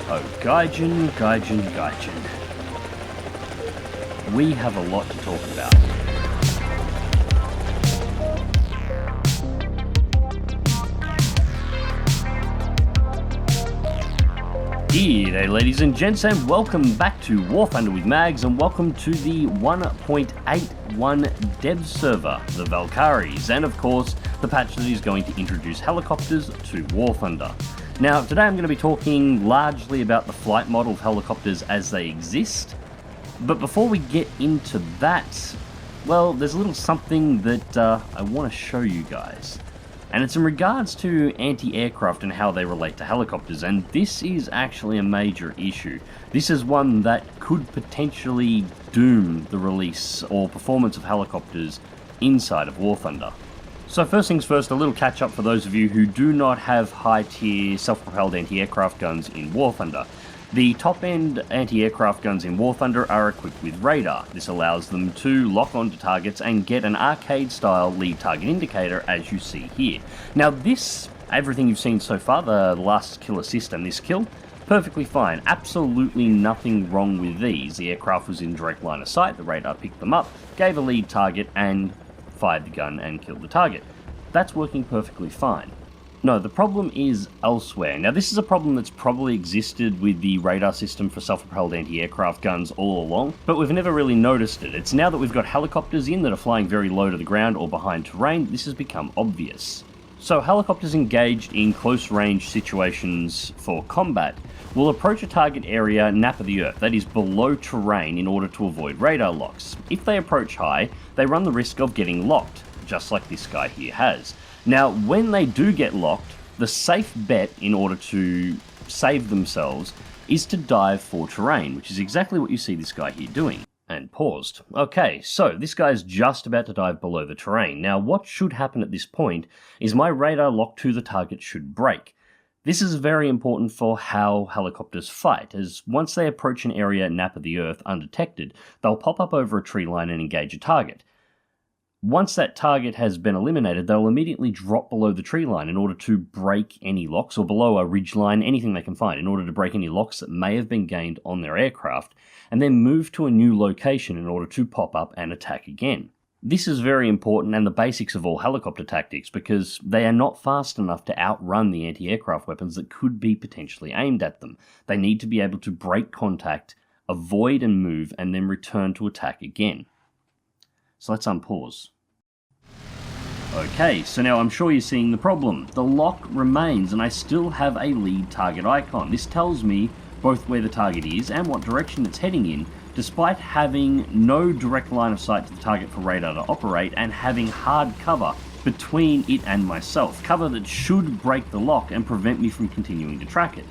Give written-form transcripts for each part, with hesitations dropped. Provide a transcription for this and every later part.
Oh, Gaijin. We have a lot to talk about. G'day ladies and gents, and welcome back to War Thunder with Mags, and welcome to the 1.81 dev server, the Valkyries, and of course the patch that is going to introduce helicopters to War Thunder. Now today I'm going to be talking largely about the flight model of helicopters as they exist, but before we get into that, well, there's a little something that I want to show you guys. And it's in regards to anti-aircraft and how they relate to helicopters, and this is actually a major issue. This is one that could potentially doom the release or performance of helicopters inside of War Thunder. So first things first, a little catch up for those of you who do not have high tier self-propelled anti-aircraft guns in War Thunder. The top-end anti-aircraft guns in War Thunder are equipped with radar. This allows them to lock onto targets and get an arcade-style lead target indicator, as you see here. Now this, everything you've seen so far, the last kill assist and this kill, perfectly fine. Absolutely nothing wrong with these. The aircraft was in direct line of sight, the radar picked them up, gave a lead target and fired the gun and killed the target. That's working perfectly fine. No, the problem is elsewhere. Now this is a problem that's probably existed with the radar system for self-propelled anti-aircraft guns all along, but we've never really noticed it. It's now that we've got helicopters in that are flying very low to the ground or behind terrain, this has become obvious. So helicopters engaged in close range situations for combat will approach a target area nap of the earth, that is below terrain, in order to avoid radar locks. If they approach high, they run the risk of getting locked, just like this guy here has. Now, when they do get locked, the safe bet in order to save themselves is to dive for terrain, which is exactly what you see this guy here doing. And paused. Okay, so this guy's just about to dive below the terrain. Now, what should happen at this point is my radar lock to the target should break. This is very important for how helicopters fight, as once they approach an area nap of the earth undetected, they'll pop up over a tree line and engage a target. Once that target has been eliminated, they'll immediately drop below the tree line in order to break any locks, or below a ridge line, anything they can find, in order to break any locks that may have been gained on their aircraft, and then move to a new location in order to pop up and attack again. This is very important and the basics of all helicopter tactics, because they are not fast enough to outrun the anti-aircraft weapons that could be potentially aimed at them. They need to be able to break contact, avoid and move, and then return to attack again. So let's unpause. Okay, so now I'm sure you're seeing the problem. The lock remains and I still have a lead target icon. This tells me both where the target is and what direction it's heading in, despite having no direct line of sight to the target for radar to operate and having hard cover between it and myself. Cover that should break the lock and prevent me from continuing to track it.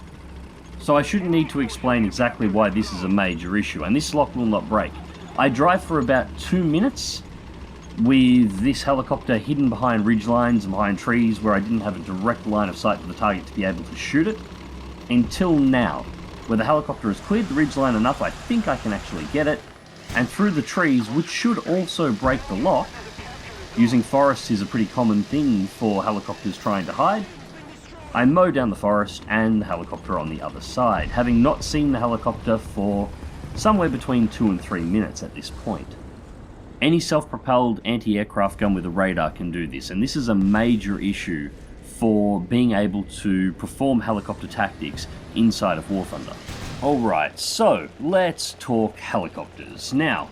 So I shouldn't need to explain exactly why this is a major issue, and this lock will not break. I drive for about 2 minutes with this helicopter hidden behind ridgelines and behind trees where I didn't have a direct line of sight to the target to be able to shoot it, until now, where the helicopter has cleared the ridgeline enough I think I can actually get it, and through the trees, which should also break the lock. Using forests is a pretty common thing for helicopters trying to hide. I mow down the forest and the helicopter on the other side, having not seen the helicopter for somewhere between 2 and 3 minutes at this point. Any self-propelled anti-aircraft gun with a radar can do this, and this is a major issue for being able to perform helicopter tactics inside of War Thunder. Alright, so let's talk helicopters. Now,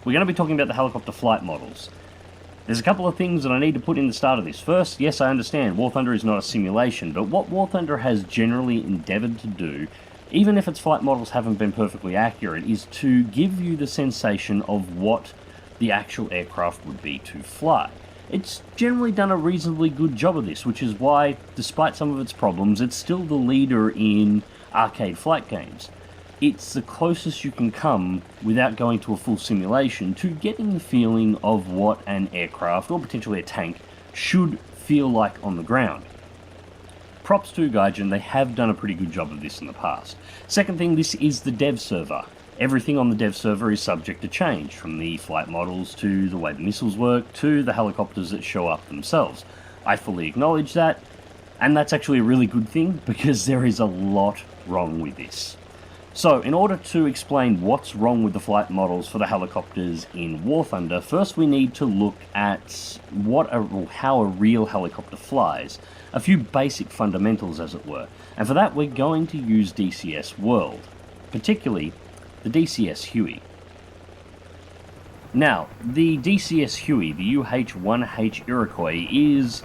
we're going to be talking about the helicopter flight models. There's a couple of things that I need to put in the start of this. First, yes, I understand War Thunder is not a simulation, but what War Thunder has generally endeavoured to do, even if its flight models haven't been perfectly accurate, is to give you the sensation of what the actual aircraft would be to fly. It's generally done a reasonably good job of this, which is why, despite some of its problems, it's still the leader in arcade flight games. It's the closest you can come, without going to a full simulation, to getting the feeling of what an aircraft, or potentially a tank, should feel like on the ground. Props to Gaijin, they have done a pretty good job of this in the past. Second thing, this is the dev server. Everything on the dev server is subject to change, from the flight models to the way the missiles work to the helicopters that show up themselves. I fully acknowledge that, And that's actually a really good thing, because there is a lot wrong with this. So, in order to explain what's wrong with the flight models for the helicopters in War Thunder, first we need to look at how a real helicopter flies. A few basic fundamentals, as it were. And for that, we're going to use DCS World, particularly the DCS Huey. Now, the DCS Huey, the UH-1H Iroquois, is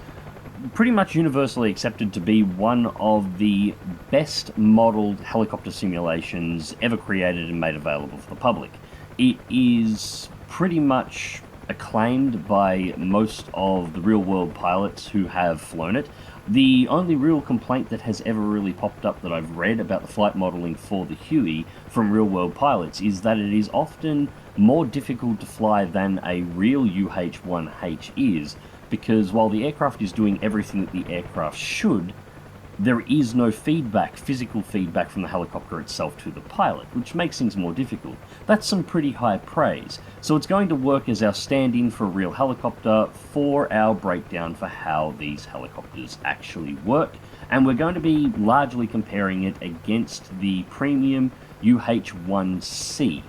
pretty much universally accepted to be one of the best modelled helicopter simulations ever created and made available for the public. It is pretty much acclaimed by most of the real-world pilots who have flown it. The only real complaint that has ever really popped up that I've read about the flight modelling for the Huey from real-world pilots is that it is often more difficult to fly than a real UH-1H is, because while the aircraft is doing everything that the aircraft should, there is no feedback, physical feedback from the helicopter itself to the pilot, which makes things more difficult. That's some pretty high praise. So it's going to work as our stand-in for a real helicopter for our breakdown for how these helicopters actually work, and we're going to be largely comparing it against the premium UH-1C.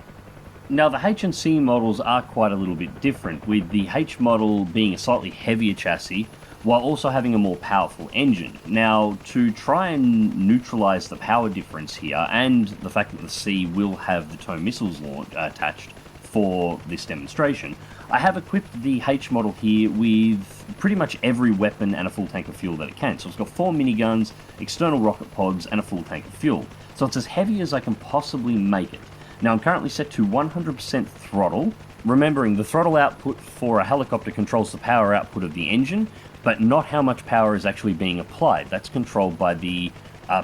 Now, the H and C models are quite a little bit different, with the H model being a slightly heavier chassis, while also having a more powerful engine. Now, to try and neutralise the power difference here, and the fact that the C will have the TOW missiles attached for this demonstration, I have equipped the H model here with pretty much every weapon and a full tank of fuel that it can. So it's got 4 miniguns, external rocket pods, and a full tank of fuel. So it's as heavy as I can possibly make it. Now, I'm currently set to 100% throttle. Remembering, the throttle output for a helicopter controls the power output of the engine, but not how much power is actually being applied. That's controlled by the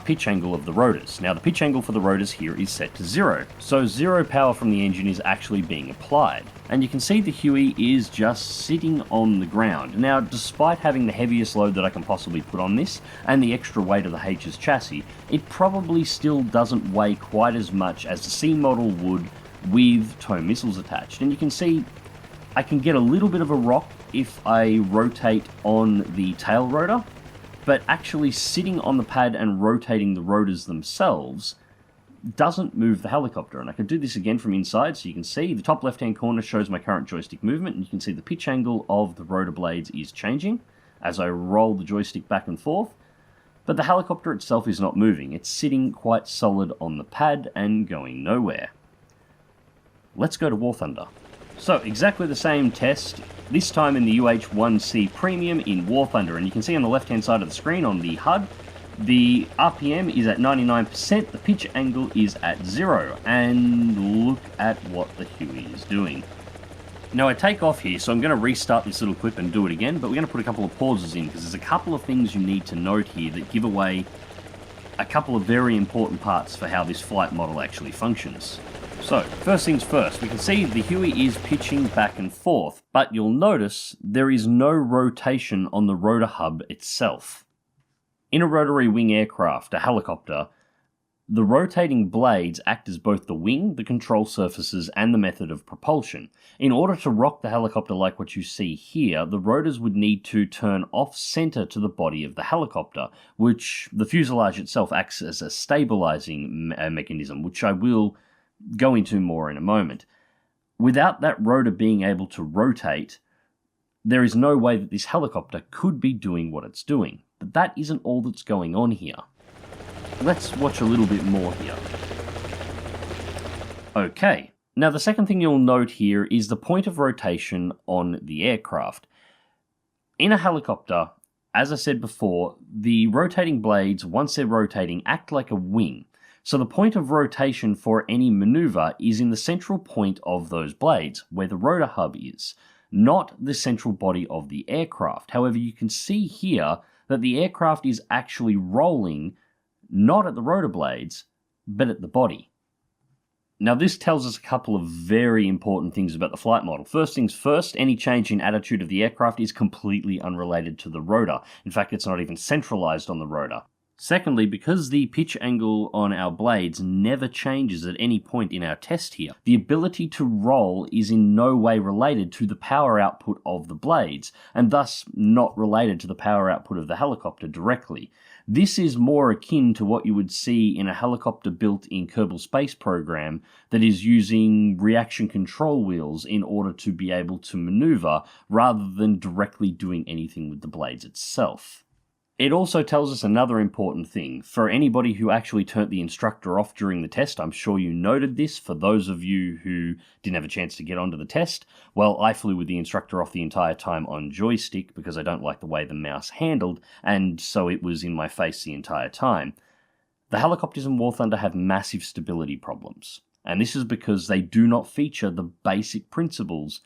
pitch angle of the rotors. Now, the pitch angle for the rotors here is set to 0, so 0 power from the engine is actually being applied. And you can see the Huey is just sitting on the ground. Now, despite having the heaviest load that I can possibly put on this, and the extra weight of the H's chassis, it probably still doesn't weigh quite as much as the C model would with TOW missiles attached. And you can see I can get a little bit of a rock if I rotate on the tail rotor, but actually sitting on the pad and rotating the rotors themselves doesn't move the helicopter. And I can do this again from inside, so you can see the top left hand corner shows my current joystick movement, and you can see the pitch angle of the rotor blades is changing as I roll the joystick back and forth, but the helicopter itself is not moving. It's sitting quite solid on the pad and going nowhere. Let's go to War Thunder. So, exactly the same test, this time in the UH-1C Premium in War Thunder, and you can see on the left-hand side of the screen on the HUD, the RPM is at 99%, the pitch angle is at 0, and look at what the Huey is doing. Now, I take off here, so I'm going to restart this little clip and do it again, but we're going to put a couple of pauses in, because there's a couple of things you need to note here that give away a couple of very important parts for how this flight model actually functions. So, first things first, we can see the Huey is pitching back and forth, but you'll notice there is no rotation on the rotor hub itself. In a rotary wing aircraft, a helicopter, the rotating blades act as both the wing, the control surfaces, and the method of propulsion. In order to rock the helicopter like what you see here, the rotors would need to turn off-center to the body of the helicopter, which the fuselage itself acts as a stabilizing mechanism, which I will go into more in a moment. Without that rotor being able to rotate, there is no way that this helicopter could be doing what it's doing. But that isn't all that's going on here. Let's watch a little bit more here. Okay, now the second thing you'll note here is the point of rotation on the aircraft. In a helicopter, as I said before, the rotating blades, once they're rotating, act like a wing. So the point of rotation for any maneuver is in the central point of those blades, where the rotor hub is, not the central body of the aircraft. However, you can see here that the aircraft is actually rolling not at the rotor blades, but at the body. Now, this tells us a couple of very important things about the flight model. First things first, any change in attitude of the aircraft is completely unrelated to the rotor. In fact, it's not even centralized on the rotor. Secondly, because the pitch angle on our blades never changes at any point in our test here, the ability to roll is in no way related to the power output of the blades, and thus not related to the power output of the helicopter directly. This is more akin to what you would see in a helicopter built in Kerbal Space Program that is using reaction control wheels in order to be able to maneuver, rather than directly doing anything with the blades itself. It also tells us another important thing. For anybody who actually turned the instructor off during the test, I'm sure you noted this. For those of you who didn't have a chance to get onto the test, well, I flew with the instructor off the entire time on joystick because I don't like the way the mouse handled, and so it was in my face the entire time. The helicopters in War Thunder have massive stability problems, and this is because they do not feature the basic principles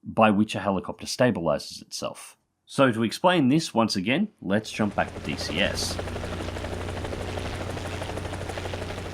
by which a helicopter stabilizes itself. So to explain this once again, let's jump back to DCS.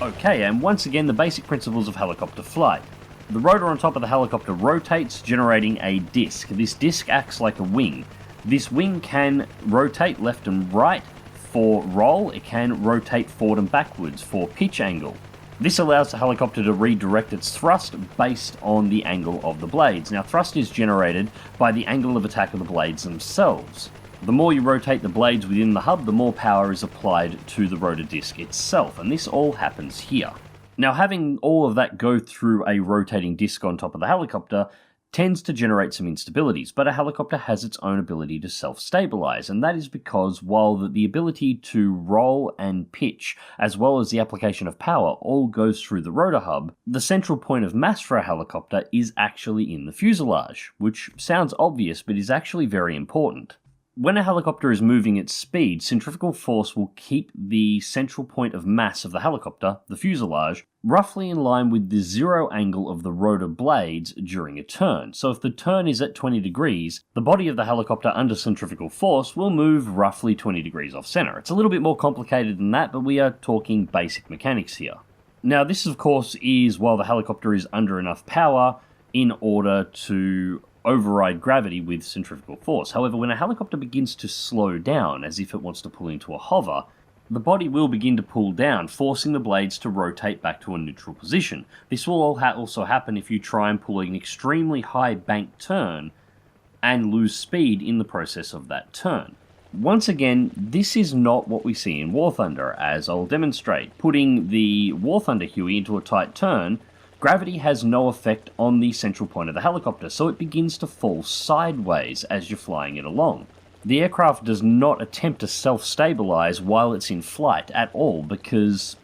Okay, and once again the basic principles of helicopter flight. The rotor on top of the helicopter rotates, generating a disc. This disc acts like a wing. This wing can rotate left and right for roll, it can rotate forward and backwards for pitch angle. This allows the helicopter to redirect its thrust based on the angle of the blades. Now, thrust is generated by the angle of attack of the blades themselves. The more you rotate the blades within the hub, the more power is applied to the rotor disc itself, and this all happens here. Now, having all of that go through a rotating disc on top of the helicopter tends to generate some instabilities, but a helicopter has its own ability to self-stabilize, and that is because while the ability to roll and pitch, as well as the application of power, all goes through the rotor hub, the central point of mass for a helicopter is actually in the fuselage, which sounds obvious but is actually very important. When a helicopter is moving at speed, centrifugal force will keep the central point of mass of the helicopter, the fuselage, roughly in line with the zero angle of the rotor blades during a turn. So if the turn is at 20 degrees, the body of the helicopter under centrifugal force will move roughly 20 degrees off center. It's a little bit more complicated than that, but we are talking basic mechanics here. Now this of course is while the helicopter is under enough power in order to override gravity with centrifugal force. However, when a helicopter begins to slow down, as if it wants to pull into a hover, the body will begin to pull down, forcing the blades to rotate back to a neutral position. This will also happen if you try and pull an extremely high bank turn and lose speed in the process of that turn. Once again, this is not what we see in War Thunder, as I'll demonstrate. Putting the War Thunder Huey into a tight turn, gravity has no effect on the central point of the helicopter, so it begins to fall sideways as you're flying it along. The aircraft does not attempt to self-stabilize while it's in flight at all, because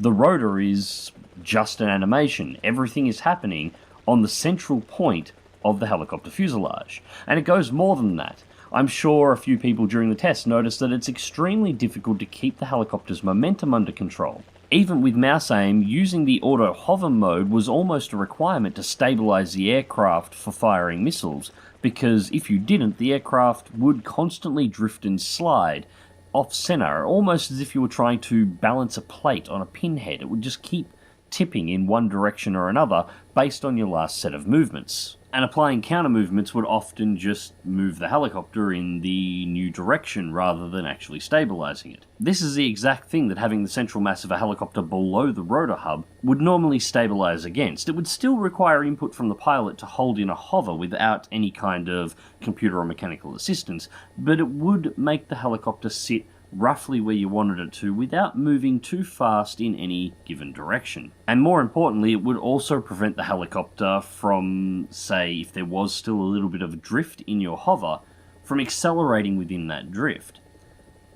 the rotor is just an animation. Everything is happening on the central point of the helicopter fuselage. And it goes more than that. I'm sure a few people during the test noticed that it's extremely difficult to keep the helicopter's momentum under control. Even with mouse aim, using the auto hover mode was almost a requirement to stabilize the aircraft for firing missiles, because if you didn't, the aircraft would constantly drift and slide off center, almost as if you were trying to balance a plate on a pinhead. It would just keep tipping in one direction or another based on your last set of movements. And applying counter movements would often just move the helicopter in the new direction rather than actually stabilizing it. This is the exact thing that having the central mass of a helicopter below the rotor hub would normally stabilize against. It would still require input from the pilot to hold in a hover without any kind of computer or mechanical assistance, but it would make the helicopter sit roughly where you wanted it to without moving too fast in any given direction. And more importantly, it would also prevent the helicopter from, say, if there was still a little bit of drift in your hover, from accelerating within that drift.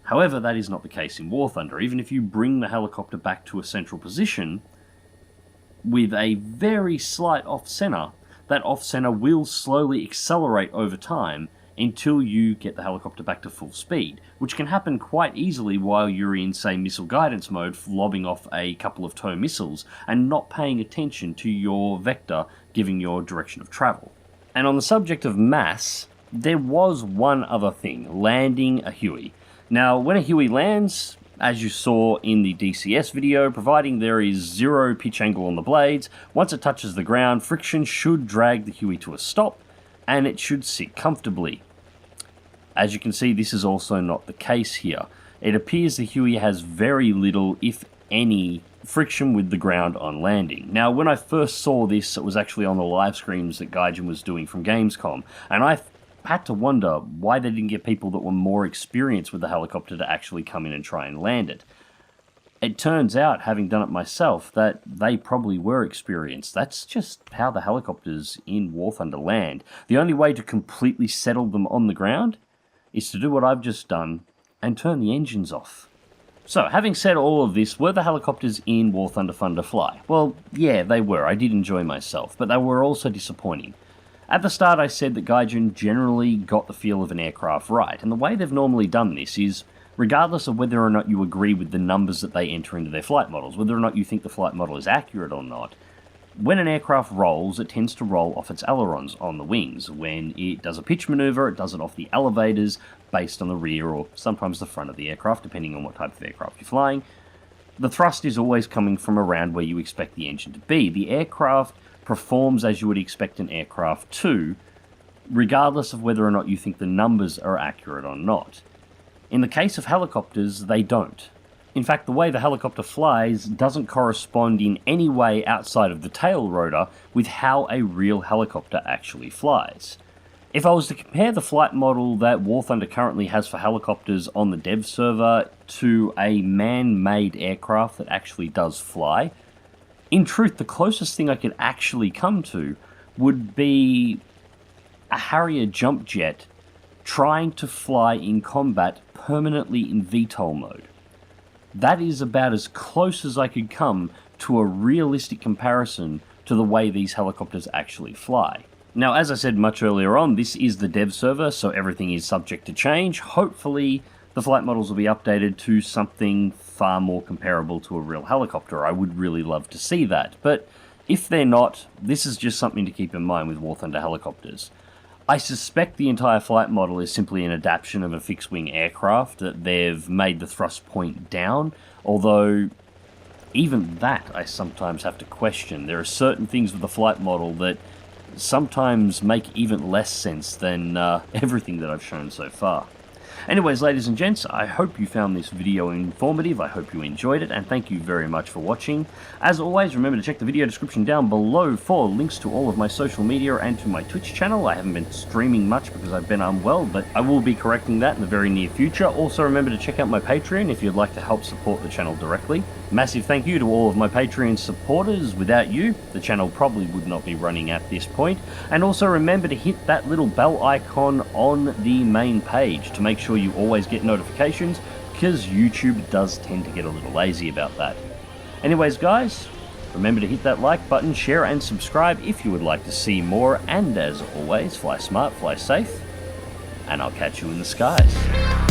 However, that is not the case in War Thunder. Even if you bring the helicopter back to a central position, with a very slight off-center, that off-center will slowly accelerate over time until you get the helicopter back to full speed, which can happen quite easily while you're in, say, missile guidance mode, lobbing off a couple of tow missiles and not paying attention to your vector giving your direction of travel. And on the subject of mass, there was one other thing, landing a Huey. Now, when a Huey lands, as you saw in the DCS video, providing there is zero pitch angle on the blades, once it touches the ground, friction should drag the Huey to a stop, and it should sit comfortably. As you can see, this is also not the case here. it appears the Huey has very little, if any, friction with the ground on landing. Now, when I first saw this, it was actually on the live streams that Gaijin was doing from Gamescom, and I had to wonder why they didn't get people that were more experienced with the helicopter to actually come in and try and land it. It turns out, having done it myself, that they probably were experienced. That's just how the helicopters in War Thunder land. The only way to completely settle them on the ground is to do what I've just done and turn the engines off. So, having said all of this, were the helicopters in War Thunder fun to fly? Well, yeah, they were. I did enjoy myself, but they were also disappointing. At the start I said that Gaijin generally got the feel of an aircraft right, and the way they've normally done this is, regardless of whether or not you agree with the numbers that they enter into their flight models, whether or not you think the flight model is accurate or not, when an aircraft rolls, it tends to roll off its ailerons on the wings. When it does a pitch maneuver, it does it off the elevators, based on the rear or sometimes the front of the aircraft, depending on what type of aircraft you're flying. The thrust is always coming from around where you expect the engine to be. The aircraft performs as you would expect an aircraft to, regardless of whether or not you think the numbers are accurate or not. In the case of helicopters, they don't. In fact, the way the helicopter flies doesn't correspond in any way outside of the tail rotor with how a real helicopter actually flies. If I was to compare the flight model that War Thunder currently has for helicopters on the dev server to a man-made aircraft that actually does fly, in truth, the closest thing I could actually come to would be a Harrier jump jet trying to fly in combat permanently in VTOL mode. That is about as close as I could come to a realistic comparison to the way these helicopters actually fly. Now, as I said much earlier on, this is the dev server, so everything is subject to change. Hopefully, the flight models will be updated to something far more comparable to a real helicopter. I would really love to see that, but if they're not, this is just something to keep in mind with War Thunder helicopters. I suspect the entire flight model is simply an adaptation of a fixed-wing aircraft, that they've made the thrust point down, although even that I sometimes have to question. There are certain things with the flight model that sometimes make even less sense than everything that I've shown so far. Anyways, ladies and gents, I hope you found this video informative, I hope you enjoyed it, and thank you very much for watching. As always, remember to check the video description down below for links to all of my social media and to my Twitch channel. I haven't been streaming much because I've been unwell, but I will be correcting that in the very near future. Also, remember to check out my Patreon if you'd like to help support the channel directly. Massive thank you to all of my Patreon supporters. Without you, the channel probably would not be running at this point. And also remember to hit that little bell icon on the main page to make sure you always get notifications, because YouTube does tend to get a little lazy about that. Anyways guys, remember to hit that like button, share and subscribe if you would like to see more, and as always, fly smart, fly safe, and I'll catch you in the skies.